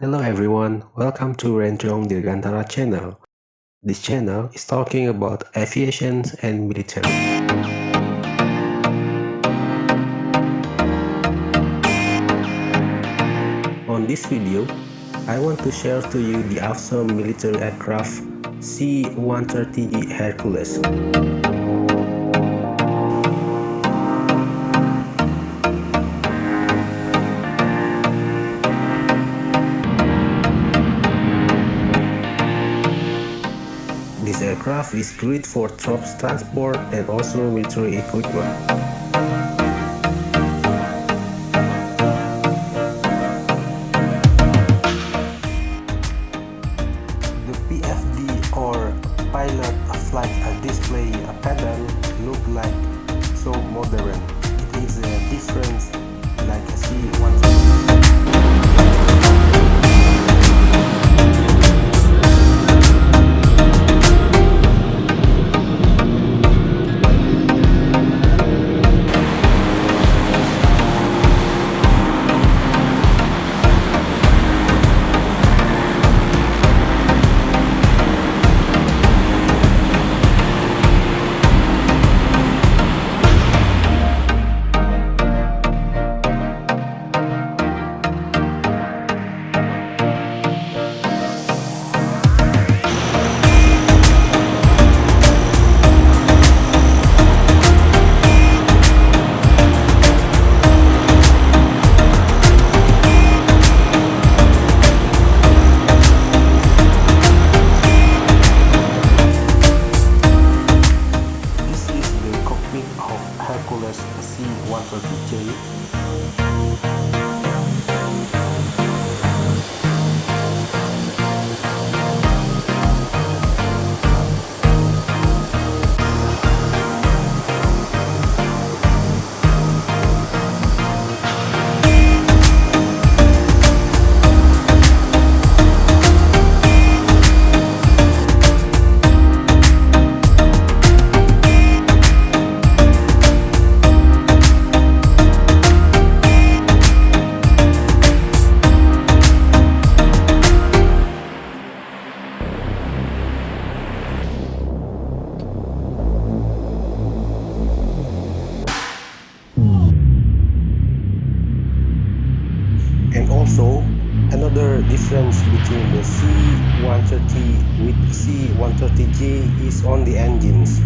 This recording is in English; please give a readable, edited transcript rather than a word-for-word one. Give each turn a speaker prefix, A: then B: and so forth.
A: Hello everyone, welcome to Renjong Dirgantara channel. This channel is talking about aviation and military. On this video, I want to share to you the awesome military aircraft C-130 Hercules. This aircraft is great for troops transport and also military equipment. The PFD or pilot flight display pattern look like so modern. It is a difference like a C-130. Hercules C-130J. And also, another difference between the C-130 with C-130J is on the engines.